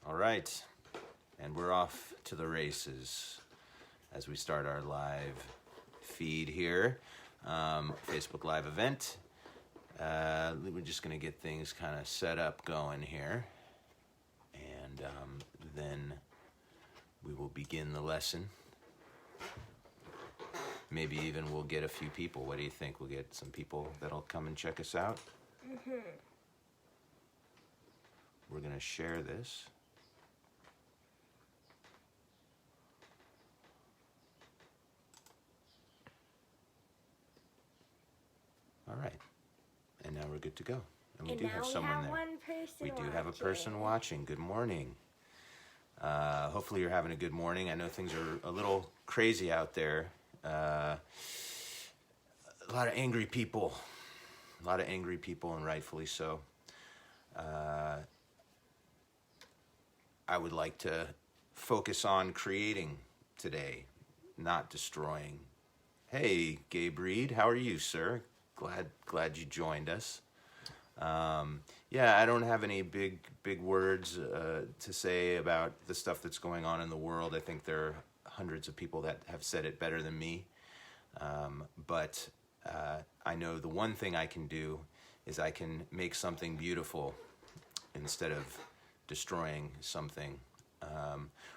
All right, and we're off to the races as we start our live feed here, Facebook Live event. We're just gonna get things kind of set up going here, and then we will begin the lesson. Maybe even we'll get a few people. What do you think? We'll get some people that'll come and check us out. We're gonna share this. All right, and now we're good to go. And we do have someone there. We do have a person watching. Good morning. Hopefully you're having a good morning. I know things are a little crazy out there. A lot of angry people. And rightfully so. I would like to focus on creating today, not destroying. Hey, Gabe Reed, how are you, sir? Glad you joined us. Yeah, I don't have any big words to say about the stuff that's going on in the world. I think there are hundreds of people that have said it better than me. But I know the one thing I can do is I can make something beautiful instead of destroying something.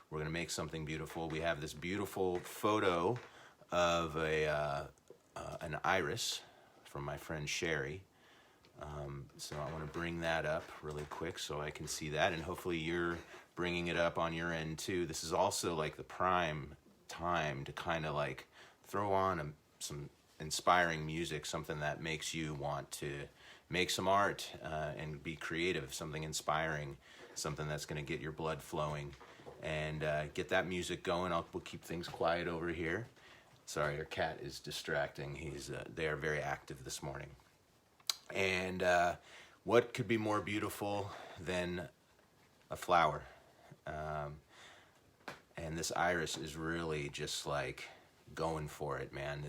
We're gonna make something beautiful. We have this beautiful photo of an iris from my friend Sherry. So I want to bring that up really quick so I can see that, and hopefully you're bringing it up on your end too. This is also like the prime time to kind of like throw on some inspiring music, something that makes you want to make some art and be creative, something inspiring, something that's going to get your blood flowing and get that music going. We'll keep things quiet over here. Sorry, our cat is distracting. They are very active this morning. And what could be more beautiful than a flower? And this iris is really just like going for it, man.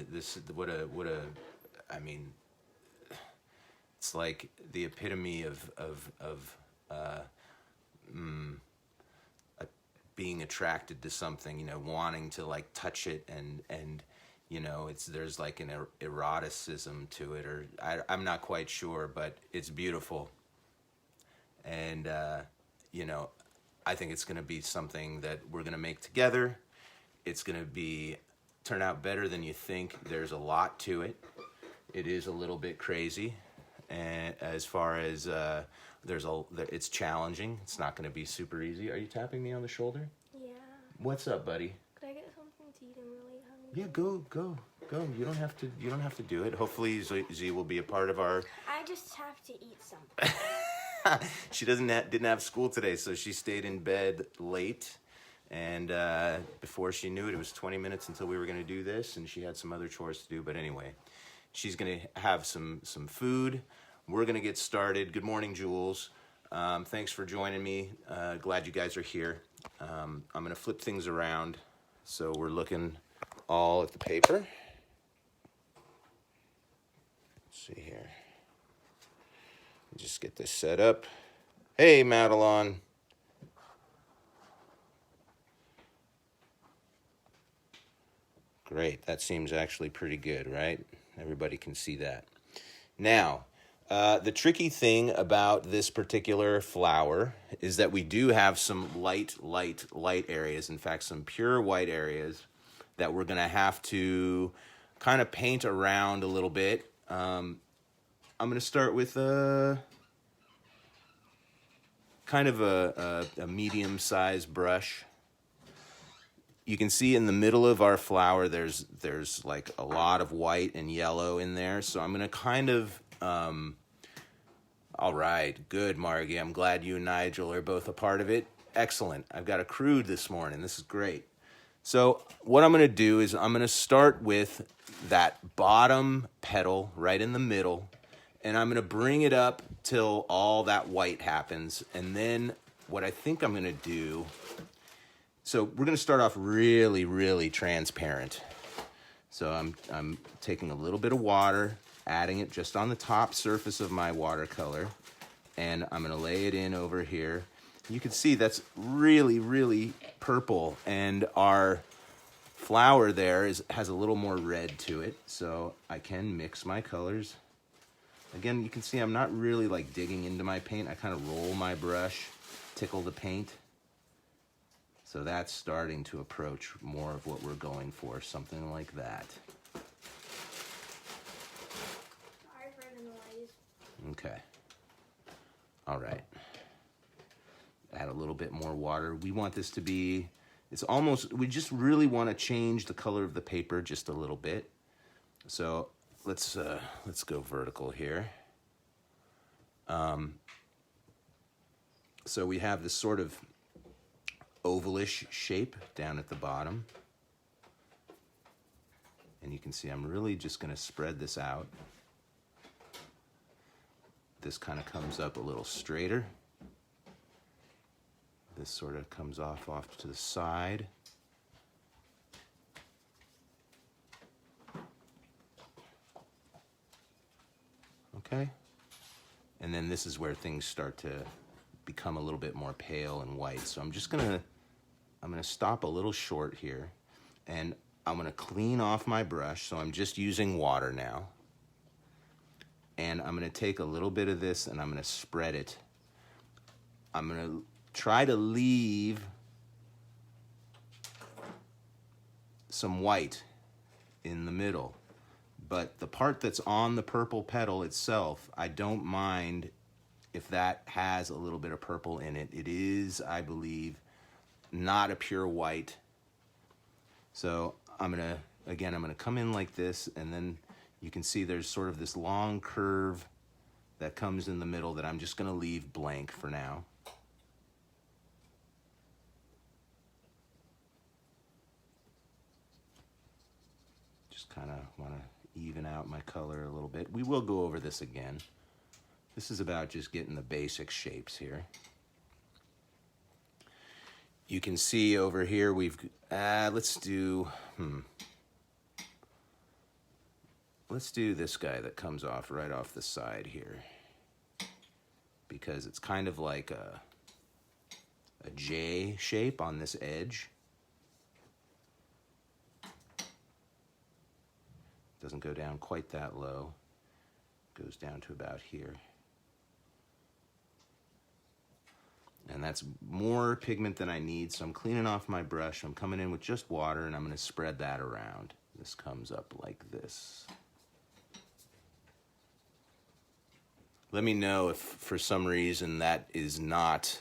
I mean, it's like the epitome of being attracted to something, you know, wanting to like touch it and you know, there's like an eroticism to it, or I'm not quite sure, but it's beautiful. And, you know, I think it's going to be something that we're going to make together. It's going to turn out better than you think. There's a lot to it. It is a little bit crazy. And as far as it's challenging. It's not going to be super easy. Are you tapping me on the shoulder? Yeah. What's up, buddy? Could I get something to eat? I'm really hungry. Yeah, go. You don't have to do it. Hopefully Z will be a part of our. I just have to eat something. She didn't have school today, so she stayed in bed late. And before she knew it, it was 20 minutes until we were going to do this, and she had some other chores to do. But anyway, she's going to have some food. We're going to get started. Good morning, Jules. Thanks for joining me. Glad you guys are here. I'm going to flip things around so we're looking all at the paper. Let's see here. Just get this set up. Hey, Madelon. Great. That seems actually pretty good, right? Everybody can see that. Now, the tricky thing about this particular flower is that we do have some light areas. In fact, some pure white areas that we're going to have to kind of paint around a little bit. I'm going to start with kind of a medium-sized brush. You can see in the middle of our flower, there's like a lot of white and yellow in there. So I'm going to kind of, all right, good, Margie. I'm glad you and Nigel are both a part of it. Excellent. I've got a crude this morning. This is great. So what I'm going to do is I'm going to start with that bottom petal right in the middle, and I'm going to bring it up till all that white happens. And then what I think I'm going to do, so we're going to start off really, really transparent. So I'm taking a little bit of water, adding it just on the top surface of my watercolor, and I'm going to lay it in over here. You can see that's really, really purple, and our flower there has a little more red to it, so I can mix my colors. Again, you can see I'm not really like digging into my paint. I kind of roll my brush, tickle the paint. So that's starting to approach more of what we're going for, something like that. Sorry for the noise. Okay. All right. Add a little bit more water. We want this to be, it's almost, we just really want to change the color of the paper just a little bit. So let's go vertical here. So we have this sort of ovalish shape down at the bottom. And you can see I'm really just going to spread this out. This kind of comes up a little straighter. This sort of comes off to the side. Okay. And then this is where things start to become a little bit more pale and white. So I'm gonna stop a little short here, and I'm gonna clean off my brush. So I'm just using water now. And I'm gonna take a little bit of this and I'm gonna spread it. I'm gonna try to leave some white in the middle. But the part that's on the purple petal itself, I don't mind if that has a little bit of purple in it. It is, I believe, not a pure white. So I'm gonna come in like this, and then you can see there's sort of this long curve that comes in the middle that I'm just gonna leave blank for now. Just kind of want to even out my color a little bit. We will go over this again. This is about just getting the basic shapes here. You can see over here let's do this guy that comes off right off the side here, because it's kind of like a J shape on this edge. Doesn't go down quite that low. Goes down to about here. And that's more pigment than I need, so I'm cleaning off my brush. I'm coming in with just water, and I'm going to spread that around. This comes up like this. Let me know if for some reason that is not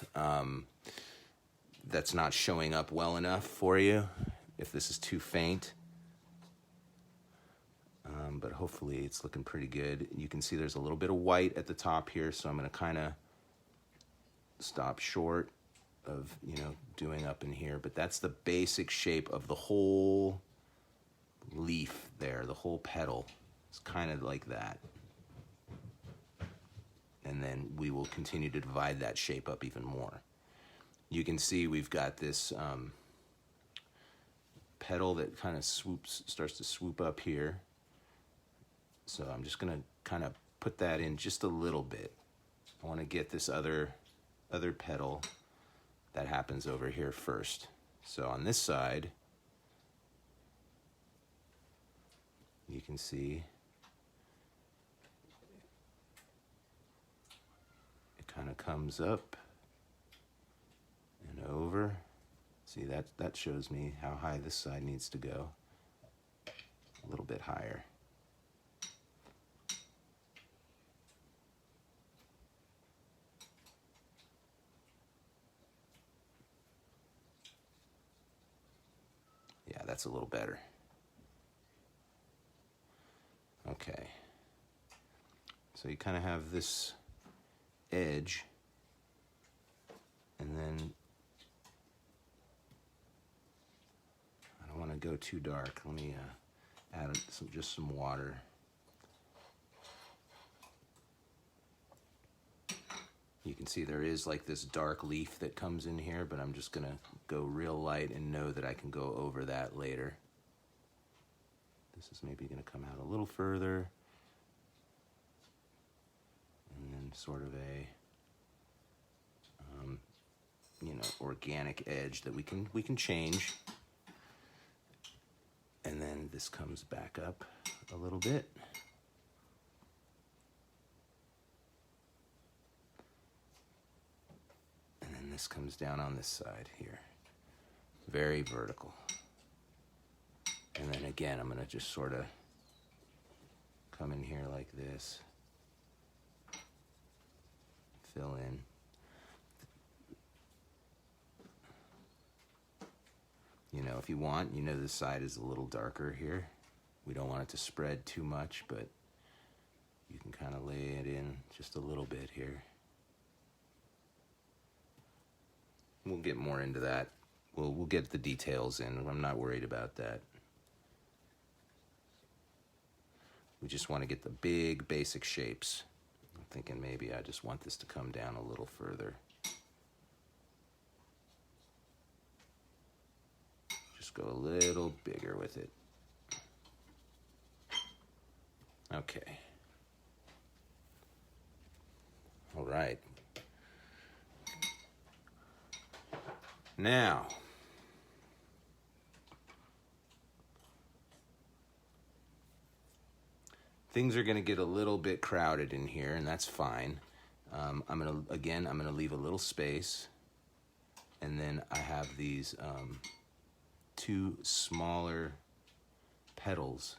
that's not showing up well enough for you, if this is too faint. But hopefully it's looking pretty good. You can see there's a little bit of white at the top here, so I'm going to kind of stop short of, doing up in here. But that's the basic shape of the whole leaf there, the whole petal. It's kind of like that. And then we will continue to divide that shape up even more. You can see we've got this petal that kind of starts to swoop up here. So I'm just going to kind of put that in just a little bit. I want to get this other petal that happens over here first. So on this side, you can see it kind of comes up and over. See, that shows me how high this side needs to go. A little bit higher. Yeah, that's a little better. Okay. So you kind of have this edge, and then I don't want to go too dark. Let me add just some water. You can see there is like this dark leaf that comes in here, but I'm just gonna go real light and know that I can go over that later. This is maybe gonna come out a little further. And then sort of a organic edge that we can change. And then this comes back up a little bit. And then this comes down on this side here. Very vertical. And then again, I'm going to just sort of come in here like this. Fill in. If you want, this side is a little darker here. We don't want it to spread too much, but you can kind of lay it in just a little bit here. We'll get more into that. We'll get the details in. I'm not worried about that. We just want to get the big basic shapes. I'm thinking maybe I just want this to come down a little further. Just go a little bigger with it. Okay. All right. Now, things are going to get a little bit crowded in here, and that's fine. I'm going to leave a little space, and then I have these two smaller petals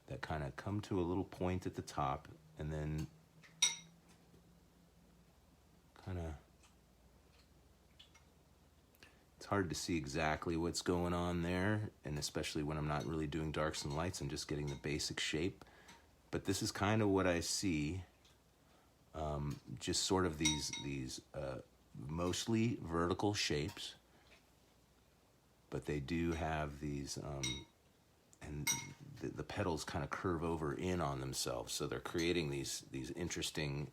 that kind of come to a little point at the top, and then kind of, it's hard to see exactly what's going on there, and especially when I'm not really doing darks and lights, I'm just getting the basic shape. But this is kind of what I see, just sort of these mostly vertical shapes, but they do have these, and the petals kind of curve over in on themselves, so they're creating these interesting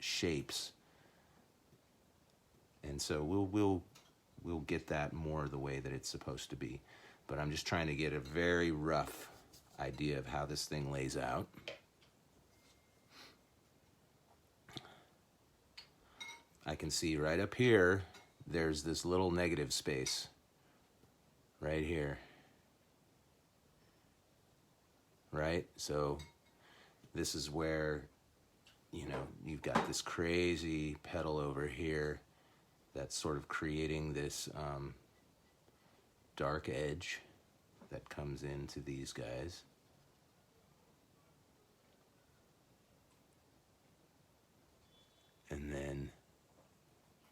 shapes. And so we'll get that more the way that it's supposed to be. But I'm just trying to get a very rough idea of how this thing lays out. I can see right up here, there's this little negative space right here. Right? So this is where, you've got this crazy petal over here that's sort of creating this dark edge that comes into these guys. And then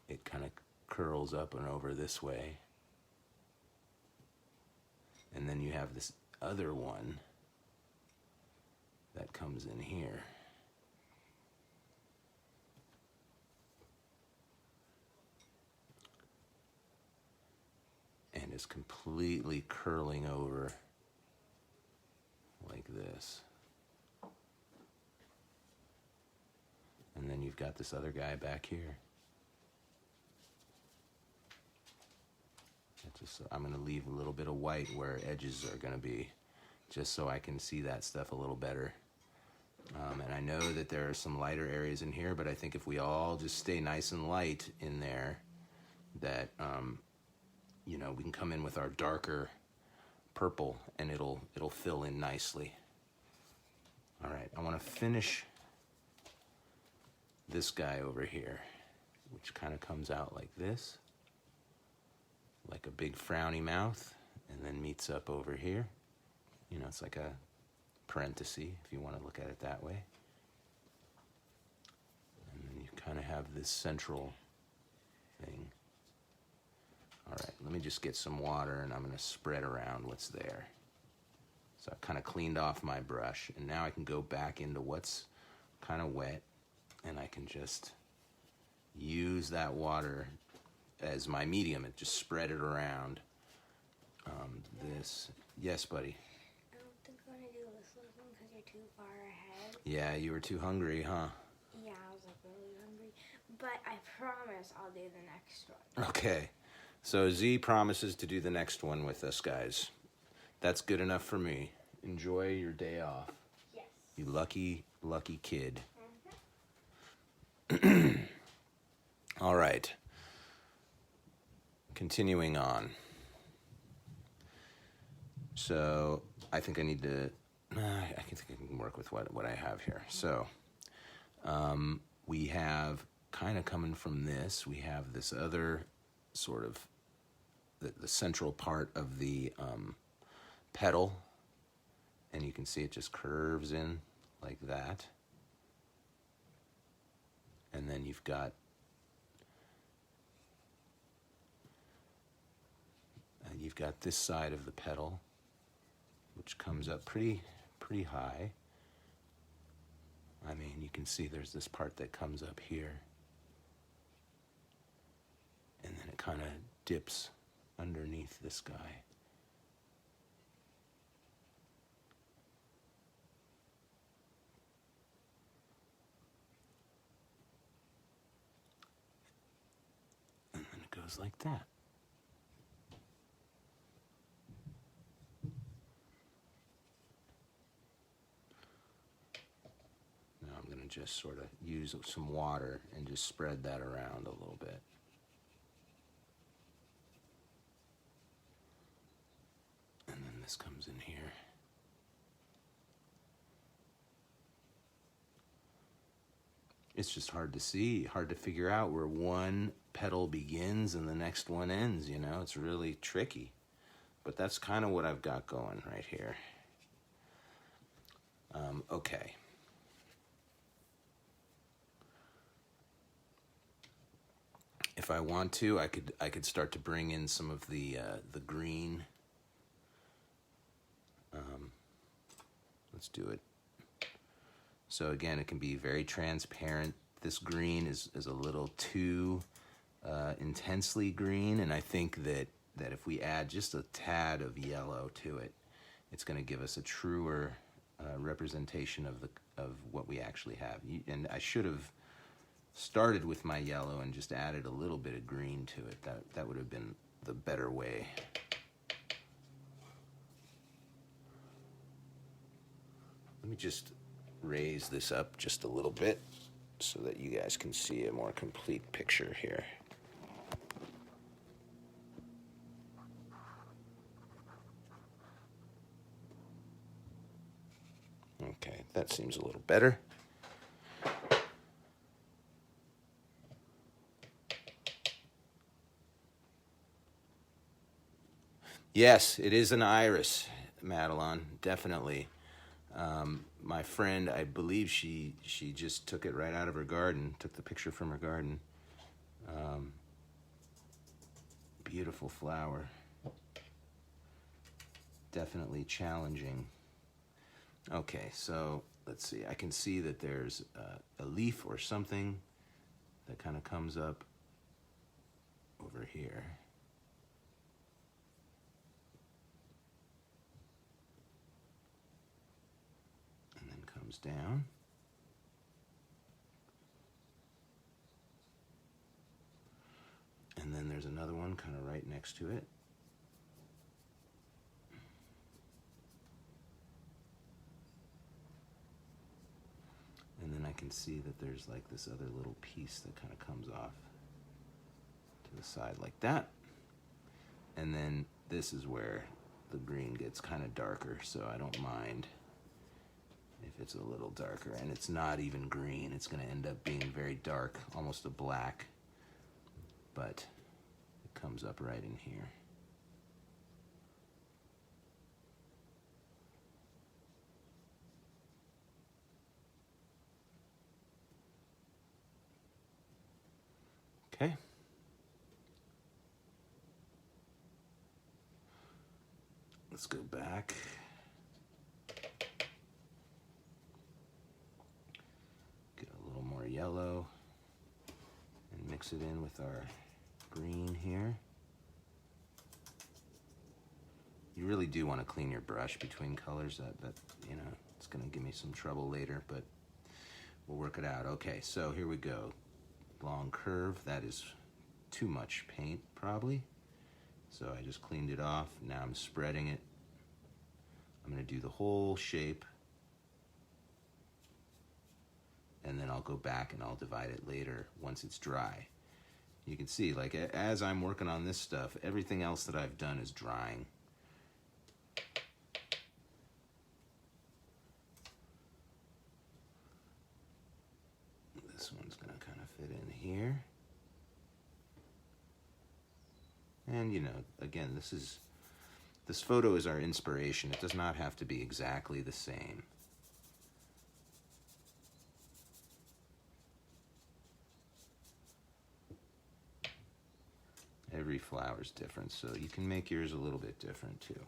it kind of curls up and over this way. And then you have this other one that comes in here. And is completely curling over like this. And then you've got this other guy back here. I'm going to leave a little bit of white where edges are going to be, just so I can see that stuff a little better. And I know that there are some lighter areas in here, but I think if we all just stay nice and light in there, that we can come in with our darker purple and it'll fill in nicely. All right, I want to finish this guy over here, which kind of comes out like this, like a big frowny mouth, and then meets up over here. It's like a parenthesis, if you want to look at it that way. And then you kind of have this central thing. All right, let me just get some water, and I'm going to spread around what's there. So I've kind of cleaned off my brush, and now I can go back into what's kind of wet, and I can just use that water as my medium and just spread it around. Yes, buddy? I don't think I'm going to do this one because you're too far ahead. Yeah, you were too hungry, huh? Yeah, I was really hungry. But I promise I'll do the next one. Okay. So Z promises to do the next one with us, guys. That's good enough for me. Enjoy your day off. Yes. You lucky, lucky kid. Mm-hmm. All right. Continuing on. So I think I need to, I think I can work with what I have here. So we have kind of coming from this, we have this other sort of, the central part of the petal, and you can see it just curves in like that. And then you've got this side of the petal, which comes up pretty high. I mean, you can see there's this part that comes up here, and then it kind of dips underneath this guy. And then it goes like that. Now I'm going to just sort of use some water and just spread that around a little bit. And then this comes in here. It's just hard to see, hard to figure out where one petal begins and the next one ends, you know? It's really tricky. But that's kind of what I've got going right here. Okay. If I want to, I could start to bring in some of the green. Let's do it. So again, it can be very transparent. This green is a little too intensely green, and I think that if we add just a tad of yellow to it, it's going to give us a truer representation of what we actually have. And I should have started with my yellow and just added a little bit of green to it. That would have been the better way. Let me just raise this up just a little bit so that you guys can see a more complete picture here. Okay, that seems a little better. Yes, it is an iris, Madeline, definitely. My friend, I believe she just took it right out of her garden, took the picture from her garden. Beautiful flower. Definitely challenging. Okay, so let's see. I can see that there's a leaf or something that kind of comes up over here. Down. And then there's another one kind of right next to it. And then I can see that there's like this other little piece that kind of comes off to the side like that. And then this is where the green gets kind of darker, so I don't mind if it's a little darker, and it's not even green. It's going to end up being very dark, almost a black, but it comes up right in here. Okay. Let's go back. Yellow and mix it in with our green here. You really do want to clean your brush between colors. That you know, it's going to give me some trouble later, but we'll work it out. Okay, so here we go. Long curve. That is too much paint probably, so I just cleaned it off. Now I'm spreading it. I'm going to do the whole shape, and then I'll go back and I'll divide it later once it's dry. You can see, like, as I'm working on this stuff, everything else that I've done is drying. This one's gonna kind of fit in here. And, you know, again, this photo is our inspiration. It does not have to be exactly the same. Every flower is different, so you can make yours a little bit different too.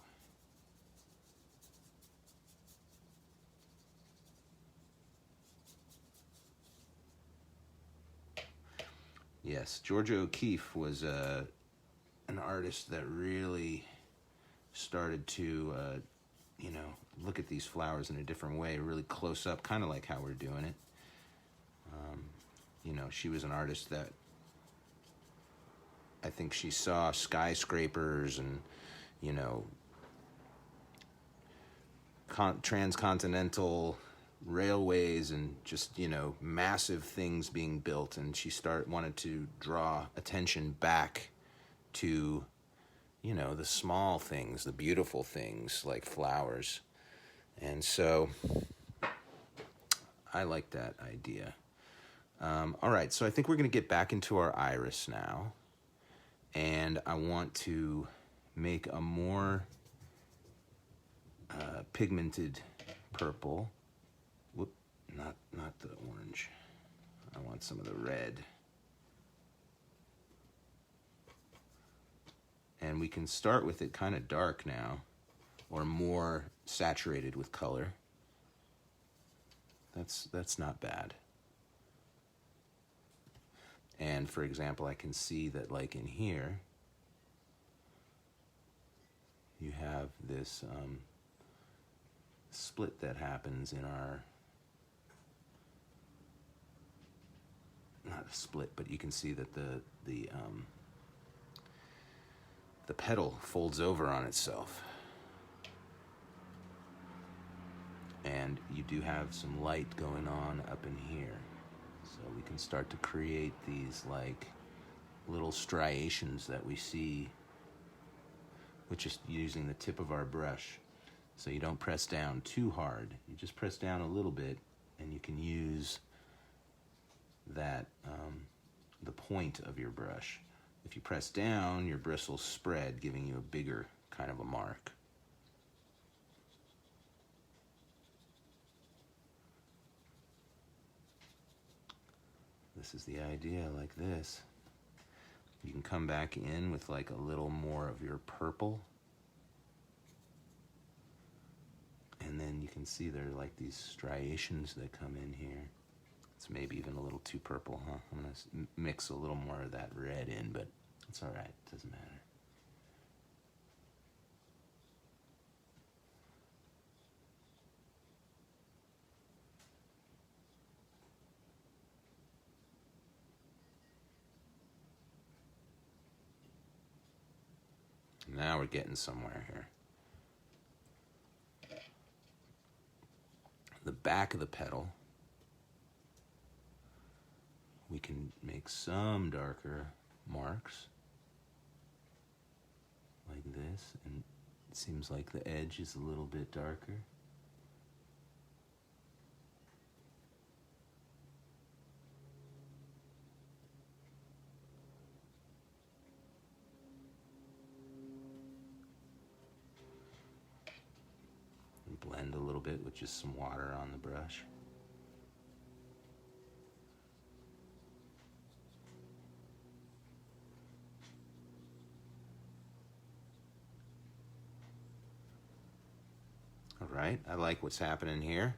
Yes, Georgia O'Keeffe was an artist that really started to, you know, look at these flowers in a different way, really close up, kind of like how we're doing it. You know, she was an artist that I think she saw skyscrapers and, you know, transcontinental railways and just, you know, massive things being built, and she wanted to draw attention back to, you know, the small things, the beautiful things like flowers. And so I like that idea. All right, so I think we're going to get back into our iris now. And I want to make a more pigmented purple. Whoop, not the orange. I want some of the red. And we can start with it kind of dark now, or more saturated with color. That's not bad. And for example, I can see that, like, in here, you have this split that happens in our, not a split, but you can see that the petal folds over on itself. And you do have some light going on up in here. So we can start to create these like little striations that we see with just using the tip of our brush. So you don't press down too hard. You just press down a little bit, and you can use that, the point of your brush. If you press down, your bristles spread, giving you a bigger kind of a mark. This is the idea, like this. You can come back in with like a little more of your purple. And then you can see there are like these striations that come in here. It's maybe even a little too purple, huh? I'm gonna mix a little more of that red in, but it's all right, it doesn't matter. Now we're getting somewhere here. The back of the petal, we can make some darker marks like this, and it seems like the edge is a little bit darker. And blend a little bit with just some water on the brush. All right, I like what's happening here.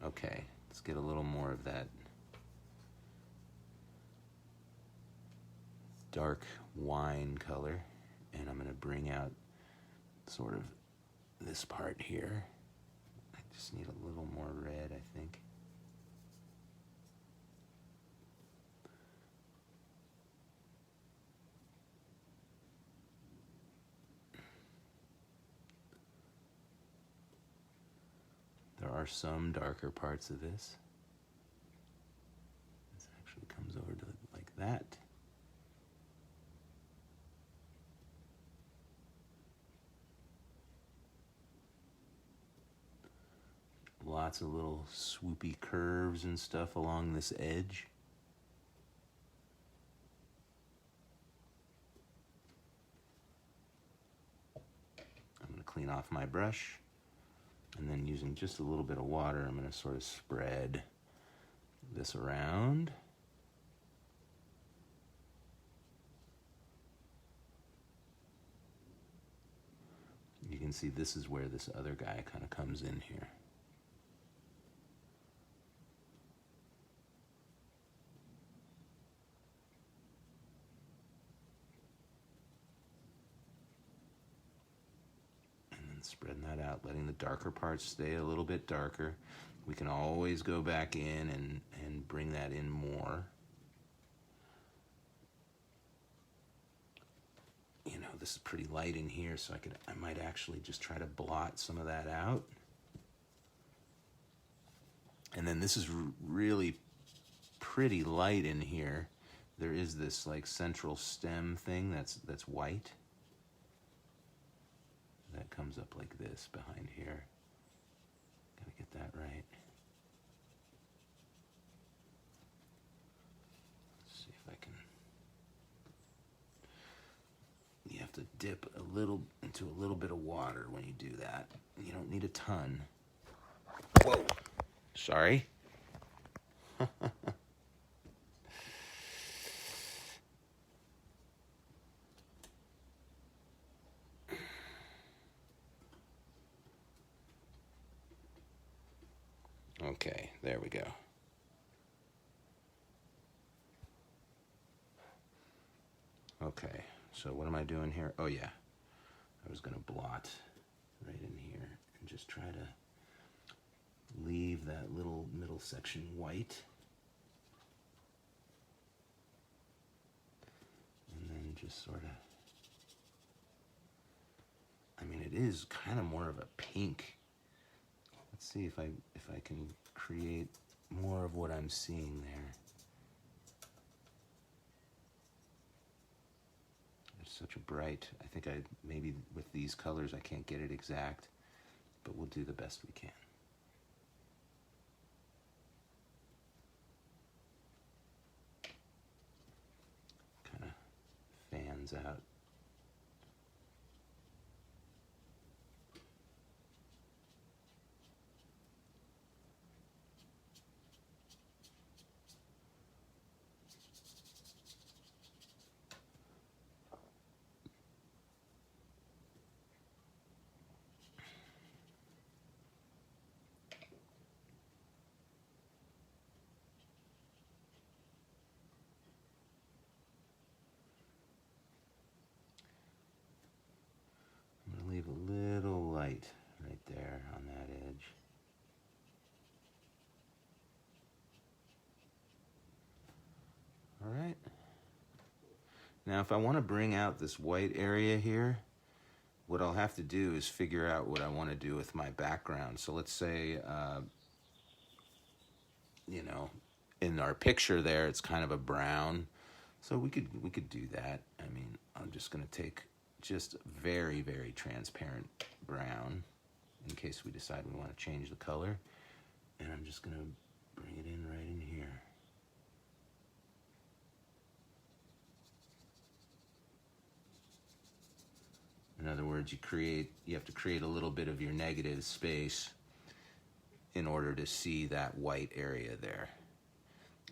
Okay, let's get a little more of that dark wine color, and I'm going to bring out sort of this part here. I just need a little more red, I think. There are some darker parts of this. lots of little swoopy curves and stuff along this edge. I'm going to clean off my brush, and then using just a little bit of water, I'm going to sort of spread this around. You can see this is where this other guy kind of comes in here. And then spreading that out, letting the darker parts stay a little bit darker. We can always go back in and bring that in more. You know, this is pretty light in here, so I might actually just try to blot some of that out. And then this is really pretty light in here. There is this like central stem thing that's white. That comes up like this behind here. Gotta get that right. Let's see if I can. You have to dip a little into a little bit of water when you do that. You don't need a ton. Whoa. Sorry. Okay, there we go. Okay, so what am I doing here? Oh yeah, I was gonna blot right in here and just try to leave that little middle section white. And then just sort of, I mean, it is kind of more of a pink. Let's see if I can create more of what I'm seeing there. It's such a bright, I think maybe with these colors I can't get it exact, but we'll do the best we can. Kind of fans out. Leave a little light right there on that edge. All right. Now, if I want to bring out this white area here, what I'll have to do is figure out what I want to do with my background. So let's say, you know, in our picture there, it's kind of a brown. So we could do that. I mean, I'm just going to take just very, very transparent brown in case we decide we want to change the color. And I'm just going to bring it in right in here. In other words, you have to create a little bit of your negative space in order to see that white area there.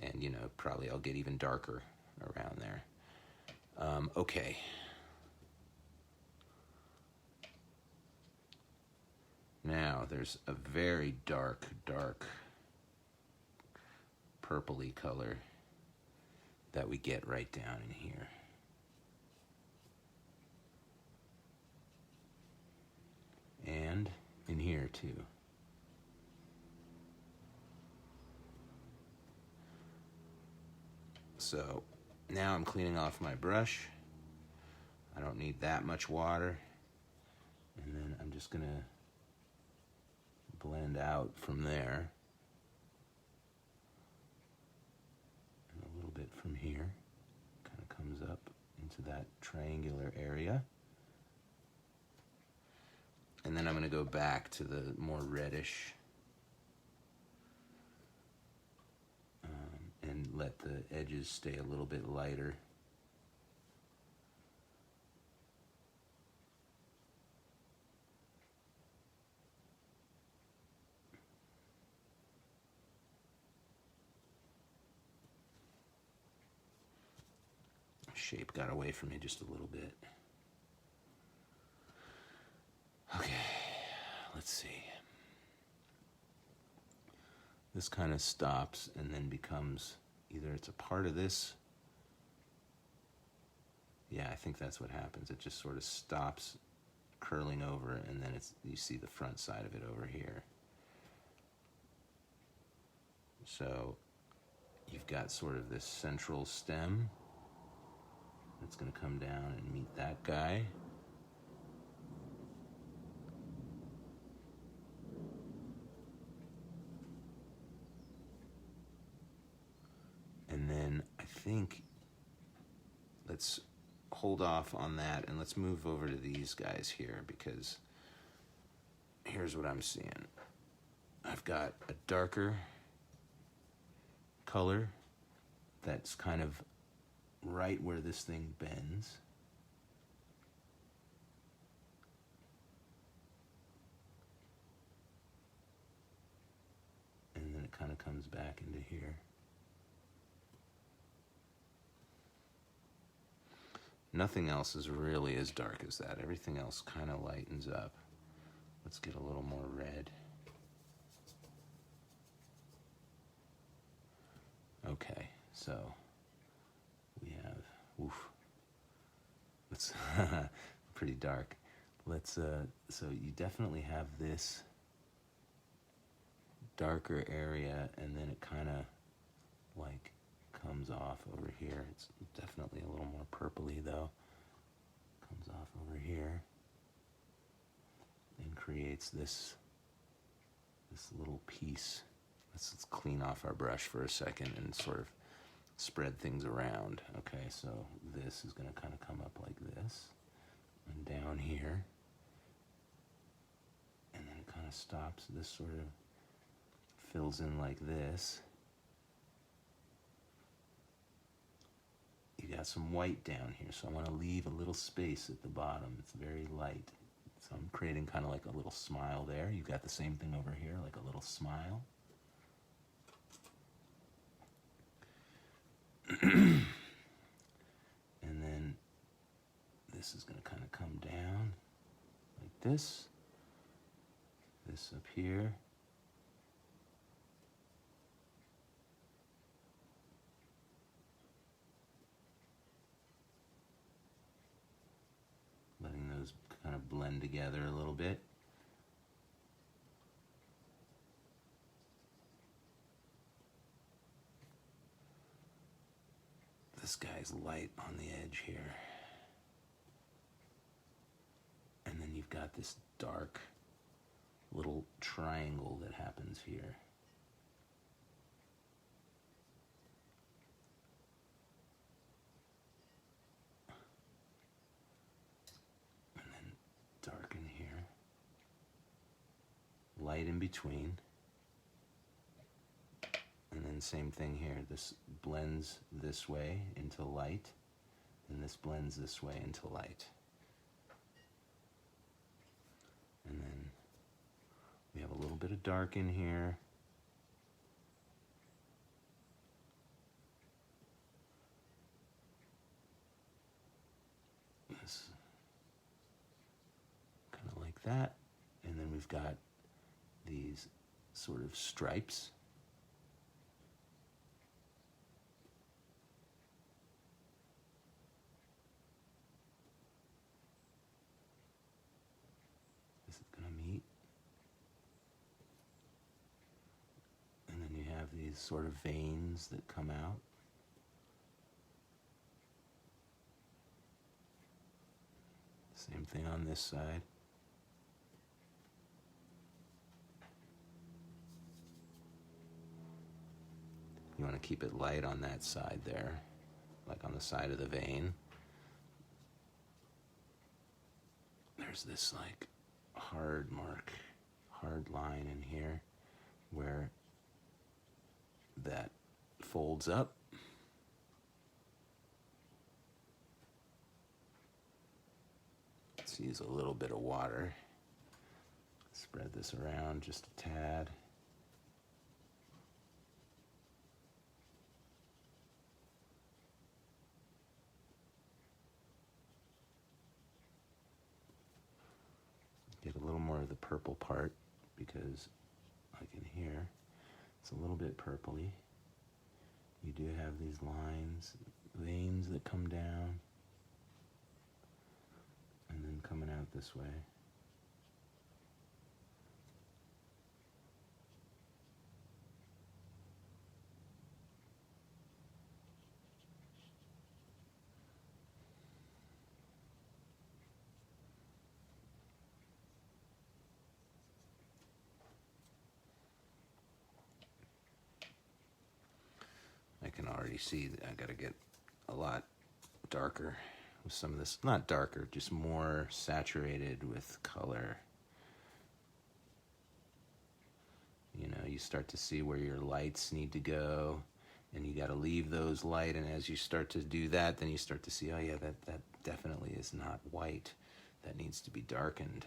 And, you know, probably I'll get even darker around there. Okay. Now, there's a very dark purpley color that we get right down in here. And in here too. So now I'm cleaning off my brush. I don't need that much water. And then I'm just gonna blend out from there. And a little bit from here. Kind of comes up into that triangular area. And then I'm going to go back to the more reddish edges stay a little bit lighter. Shape got away from me just a little bit. Okay, let's see. This kind of stops and then becomes either it's a part of this. Yeah, I think that's what happens. It just sort of stops curling over, and then you see the front side of it over here. So you've got sort of this central stem that's going to come down and meet that guy. And then I think let's hold off on that and let's move over to these guys here, because here's what I'm seeing. I've got a darker color that's kind of right where this thing bends. And then it kind of comes back into here. Nothing else is really as dark as that. Everything else kind of lightens up. Let's get a little more red. Okay, so we have, oof, it's pretty dark. So you definitely have this darker area, and then it kind of like comes off over here. It's definitely a little more purpley though. Comes off over here and creates this little piece. Let's clean off our brush for a second and sort of spread things around. Okay, so this is going to kind of come up like this and down here, and then it kind of stops. This sort of fills in like this. You got some white down here, so I want to leave a little space at the bottom. It's very light, so I'm creating kind of like a little smile there. You got the same thing over here, like a little smile. And then this is going to kind of come down like this. This up here. Letting those kind of blend together a little bit. This guy's light on the edge here. And then you've got this dark little triangle that happens here. And then dark in here. Light in between. And then same thing here. This blends this way into light, and this blends this way into light. And then we have a little bit of dark in here. This kind of like that. And then we've got these sort of stripes. These sort of veins that come out. Same thing on this side. You want to keep it light on that side there, like on the side of the vein. There's this like hard line in here where that folds up, Let's use a little bit of water. Spread this around just a tad. Get a little more of the purple part because I can hear it's a little bit purpley. You do have these lines, veins that come down and then coming out this way. I can already see that I gotta get a lot darker with some of this. Not darker, just more saturated with color. You know, you start to see where your lights need to go, and you gotta leave those light, and as you start to do that, then you start to see, oh yeah, that definitely is not white. That needs to be darkened.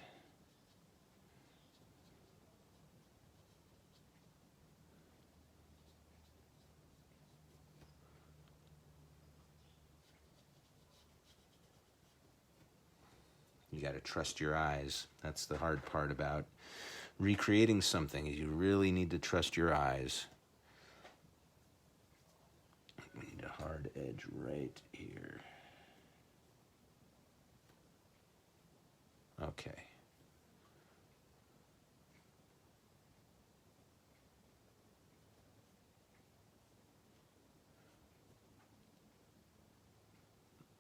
You got to trust your eyes. That's the hard part about recreating something, is you really need to trust your eyes. We need a hard edge right here. Okay.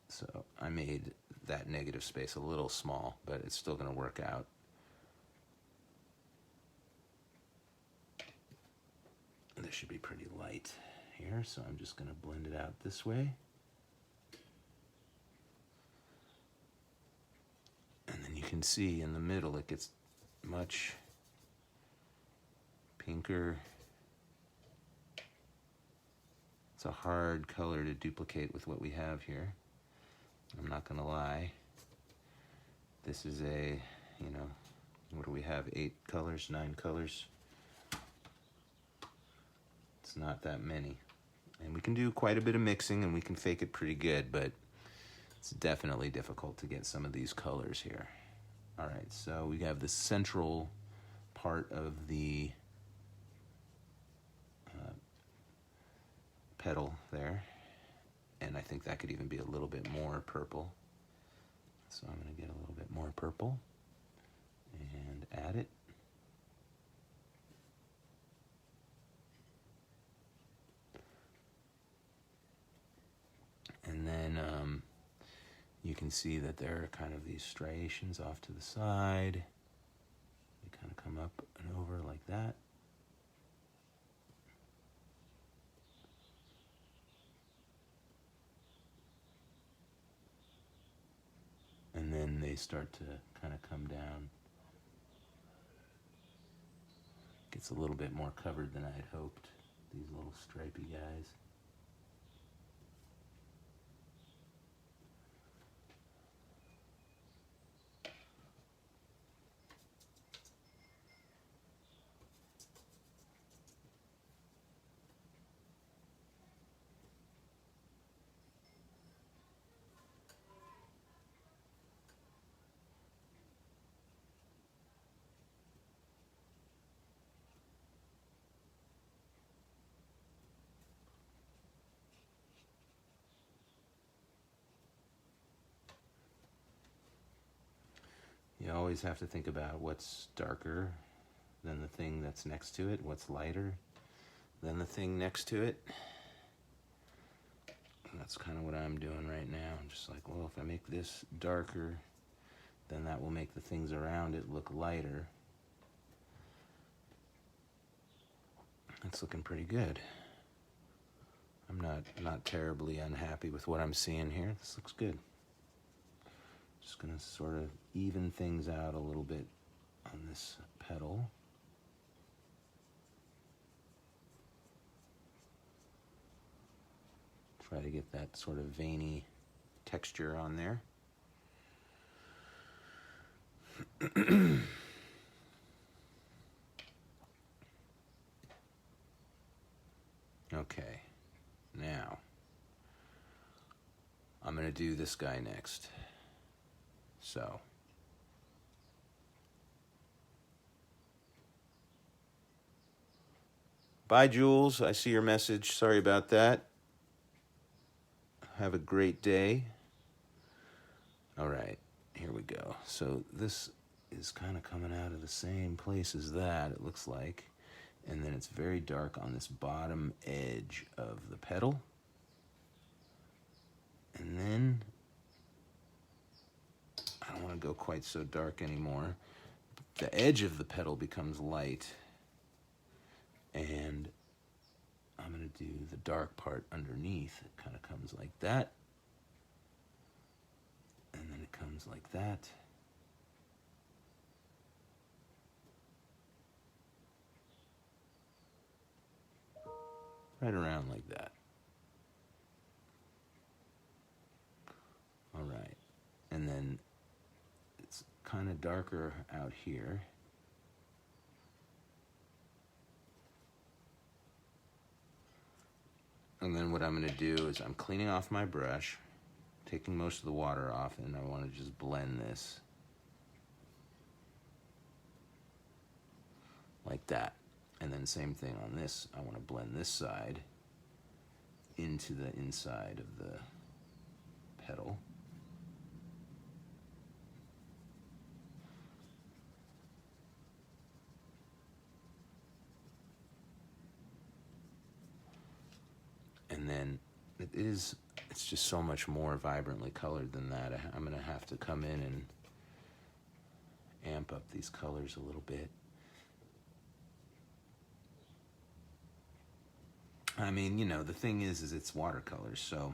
So I made that negative space a little small, but it's still going to work out. This should be pretty light here, so I'm just going to blend it out this way. And then you can see in the middle it gets much pinker. It's a hard color to duplicate with what we have here. I'm not gonna lie. This is a, you know, what do we have? 8 colors, 9 colors? It's not that many. And we can do quite a bit of mixing and we can fake it pretty good, but it's definitely difficult to get some of these colors here. All right, so we have the central part of the petal there. And I think that could even be a little bit more purple. So I'm going to get a little bit more purple and add it. And then you can see that there are kind of these striations off to the side. They kind of come up and over like that. And then they start to kind of come down. Gets a little bit more covered than I had hoped, these little stripy guys. You always have to think about what's darker than the thing that's next to it, what's lighter than the thing next to it. And that's kind of what I'm doing right now. I'm just like, well, if I make this darker, then that will make the things around it look lighter. It's looking pretty good. I'm not terribly unhappy with what I'm seeing here. This looks good. Just gonna sort of even things out a little bit on this petal. Try to get that sort of veiny texture on there. Okay, now I'm going to do this guy next. So, bye, Jules. I see your message. Sorry about that. Have a great day. All right, here we go. So this is kind of coming out of the same place as that, it looks like. And then it's very dark on this bottom edge of the petal. And then I don't want to go quite so dark anymore. The edge of the petal becomes light. And I'm going to do the dark part underneath. It kind of comes like that. And then it comes like that. Right around like that. All right. And then it's kind of darker out here. And then what I'm going to do is I'm cleaning off my brush, taking most of the water off, and I want to just blend this like that. And then same thing on this. I want to blend this side into the inside of the petal. And then it's just so much more vibrantly colored than that. I'm going to have to come in and amp up these colors a little bit. I mean, you know, the thing is it's watercolors, so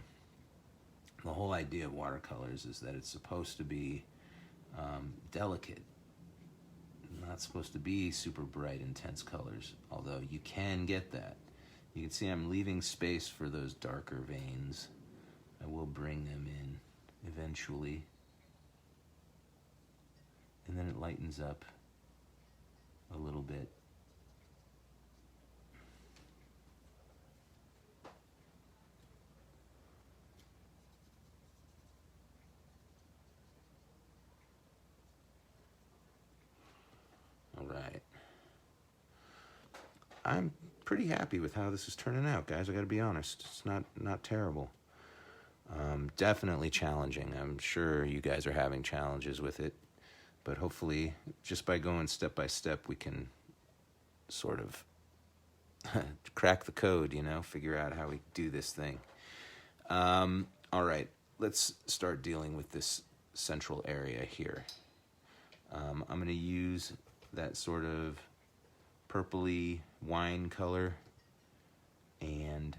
the whole idea of watercolors is that it's supposed to be delicate. Not supposed to be super bright, intense colors, although you can get that. You can see I'm leaving space for those darker veins. I will bring them in eventually. And then it lightens up a little bit. All right. I'm pretty happy with how this is turning out, guys. I gotta be honest. It's not terrible. Definitely challenging. I'm sure you guys are having challenges with it, but hopefully just by going step by step we can sort of crack the code, you know, figure out how we do this thing. All right, let's start dealing with this central area here. I'm going to use that sort of purpley wine color, and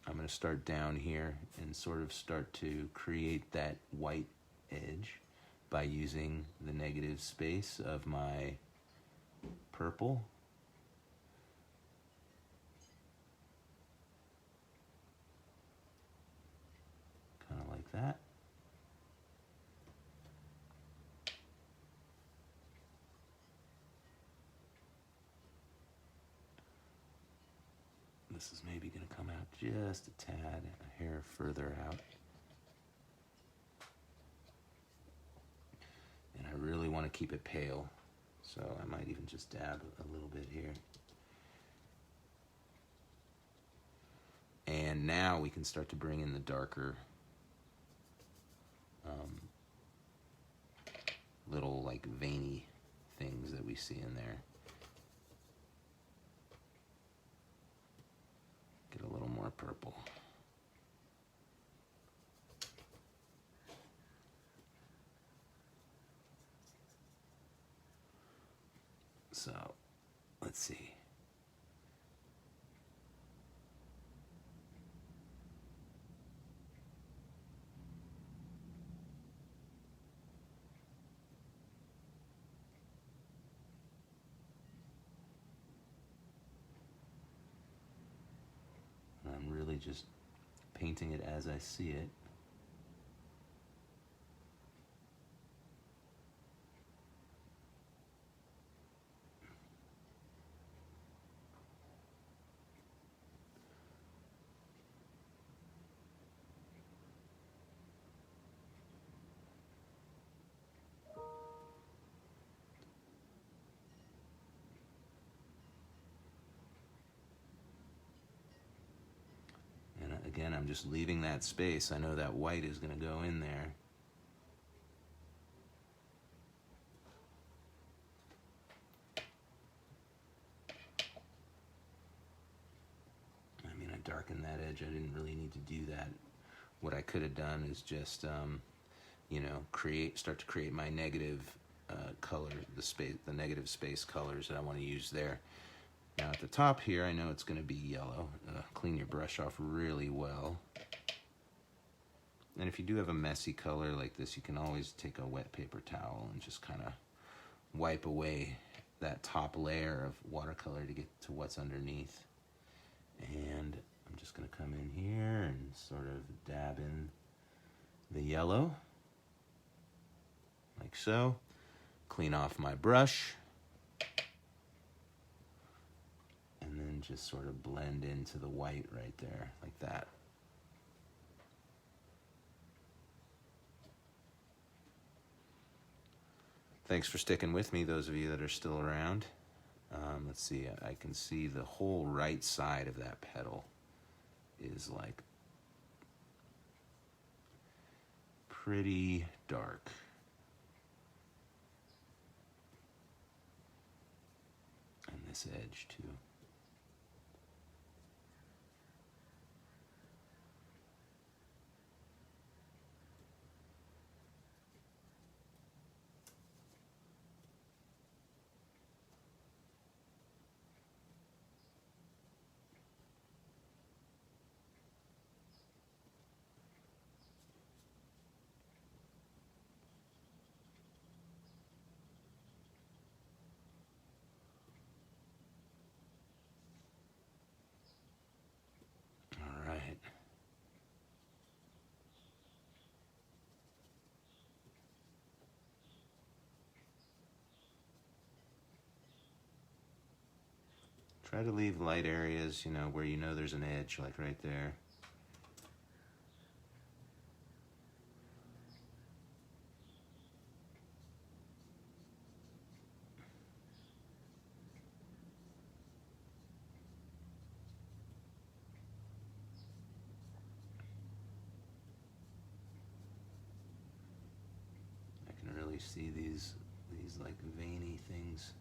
I'm going to start down here and sort of start to create that white edge by using the negative space of my purple. Kind of like that. This is maybe going to come out just a tad, a hair further out. And I really want to keep it pale, so I might even just dab a little bit here. And now we can start to bring in the darker little like veiny things that we see in there. Get a little more purple. So, let's see. I'm really just painting it as I see it. again, I'm just leaving that space. I know that white is going to go in there. I mean, I darkened that edge. I didn't really need to do that. What I could have done is just, you know, start to create my negative color, the negative space colors that I want to use there. Now at the top here, I know it's going to be yellow. Clean your brush off really well. And if you do have a messy color like this, you can always take a wet paper towel and just kind of wipe away that top layer of watercolor to get to what's underneath. And I'm just going to come in here and sort of dab in the yellow, like so. Clean off my brush. And then just sort of blend into the white right there, like that. Thanks for sticking with me, those of you that are still around. Let's see, I can see the whole right side of that petal is like pretty dark. And this edge too. All right. Try to leave light areas, you know, where you know there's an edge, like right there. I can really see these like veiny things.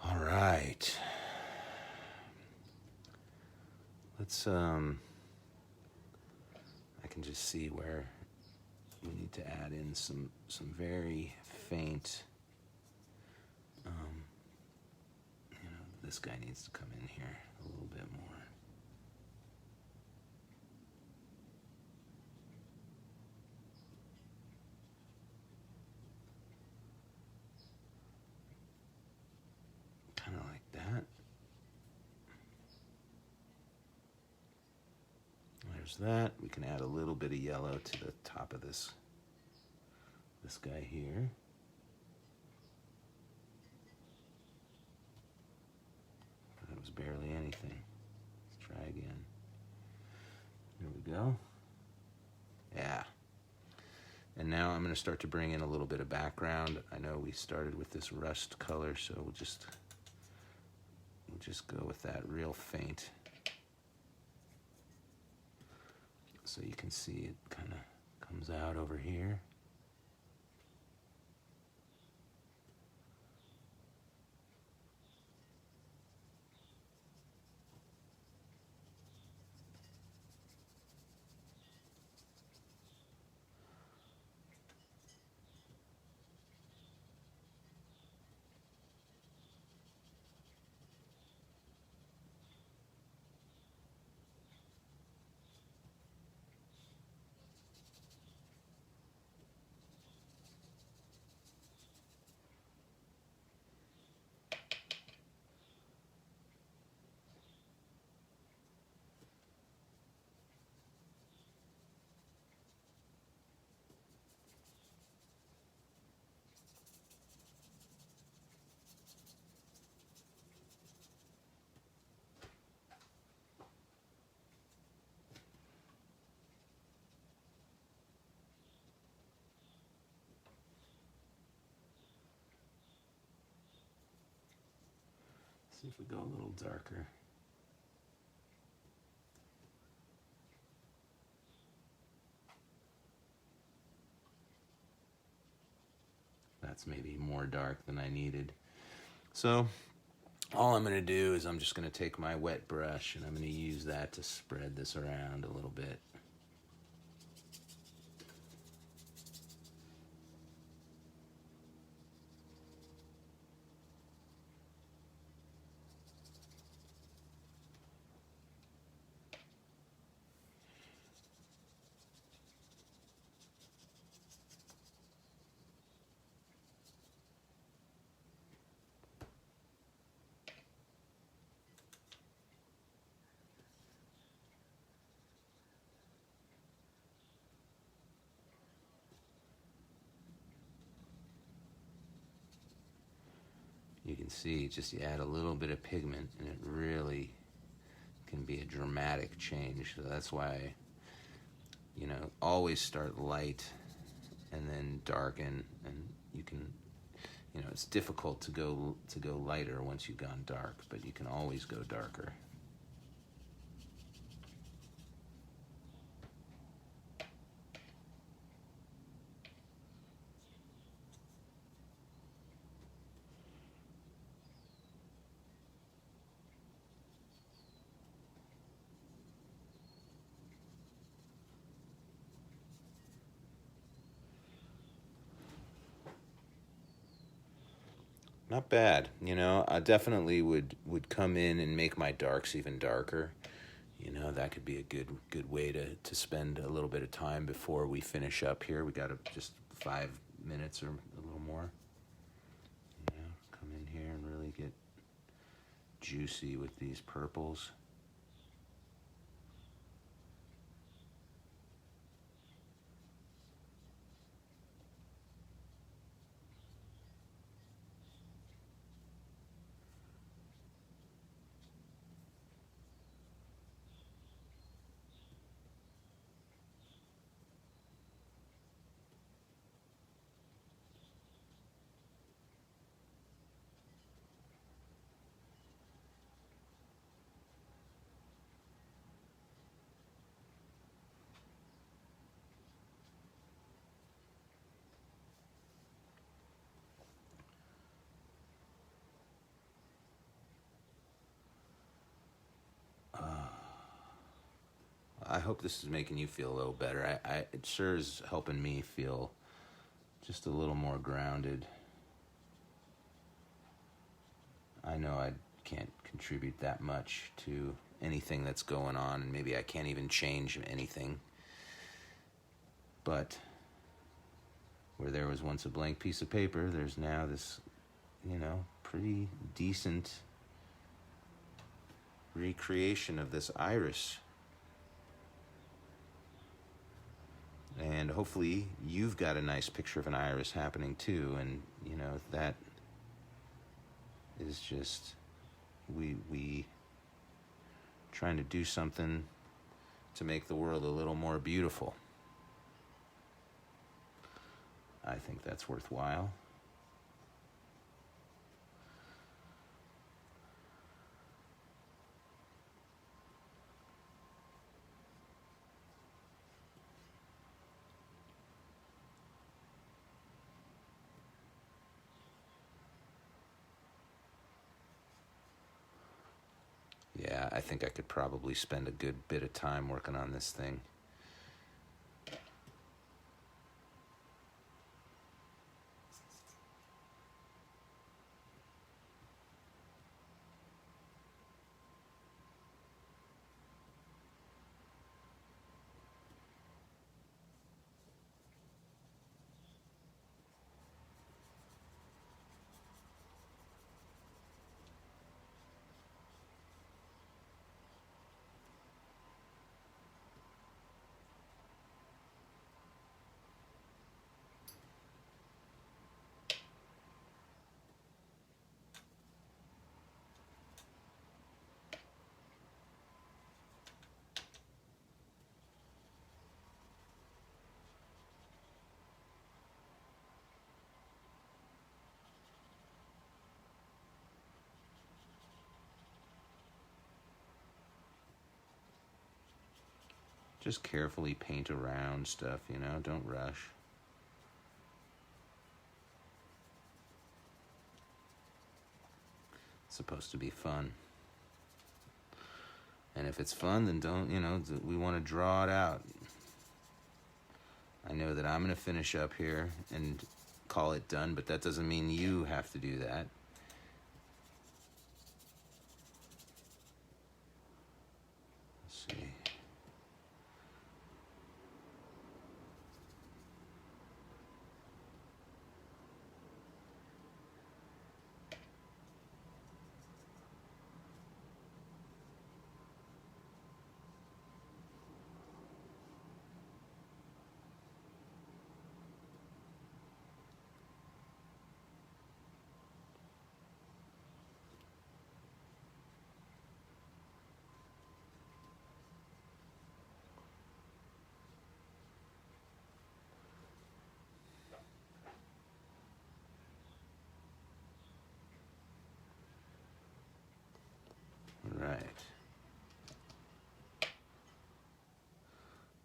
All right. Let's I can just see where we need to add in some very faint, you know, this guy needs to come in here a little bit more. Kind of like that. There's that. We can add a little bit of yellow to the top of this guy here. That was barely anything. Let's try again. Here we go. Yeah. And now I'm going to start to bring in a little bit of background. I know we started with this rust color, so we'll just go with that real faint. So you can see it kind of comes out over here. See if we go a little darker. That's maybe more dark than I needed. So all I'm going to do is I'm just going to take my wet brush and I'm going to use that to spread this around a little bit. You can see just you add a little bit of pigment and it really can be a dramatic change. So that's why, you know, always start light and then darken, and you can, you know, it's difficult to go lighter once you've gone dark, but you can always go darker. Not bad, you know. I definitely would come in and make my darks even darker. You know, that could be a good way to spend a little bit of time before we finish up here. We got just 5 minutes or a little more. You know, come in here and really get juicy with these purples. I hope this is making you feel a little better. It sure is helping me feel just a little more grounded. I know I can't contribute that much to anything that's going on, and maybe I can't even change anything. But where there was once a blank piece of paper, there's now this, you know, pretty decent recreation of this iris. And hopefully you've got a nice picture of an iris happening too. And, you know, that is just, we trying to do something to make the world a little more beautiful. I think that's worthwhile. Yeah, I think I could probably spend a good bit of time working on this thing. Just carefully paint around stuff, you know, don't rush. It's supposed to be fun. And if it's fun, then don't, you know, we want to draw it out. I know that I'm going to finish up here and call it done, but that doesn't mean you have to do that. Let's see. Right.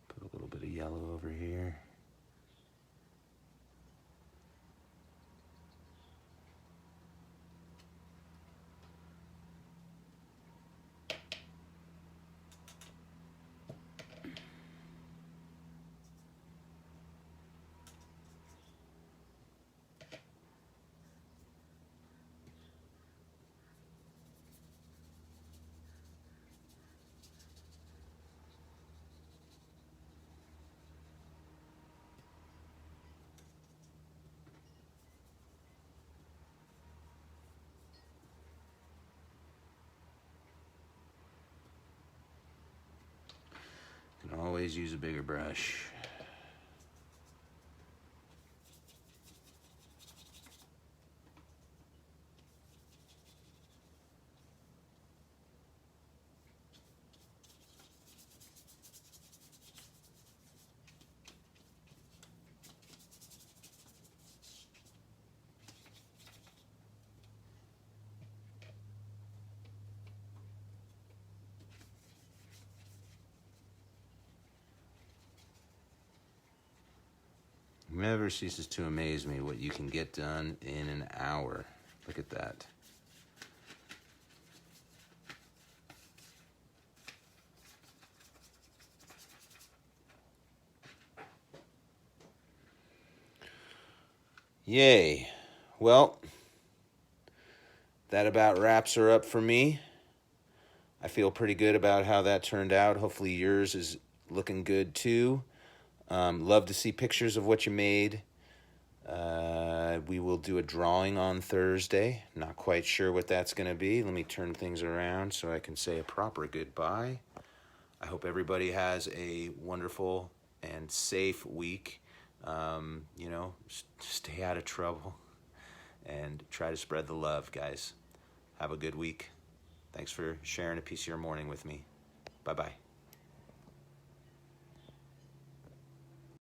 Put a little bit of yellow over here. Can always use a bigger brush. Never ceases to amaze me what you can get done in an hour. Look at that. Yay. Well, that about wraps her up for me. I feel pretty good about how that turned out. Hopefully yours is looking good too. Love to see pictures of what you made. We will do a drawing on Thursday. Not quite sure what that's going to be. Let me turn things around so I can say a proper goodbye. I hope everybody has a wonderful and safe week. You know, stay out of trouble and try to spread the love, guys. Have a good week. Thanks for sharing a piece of your morning with me. Bye-bye.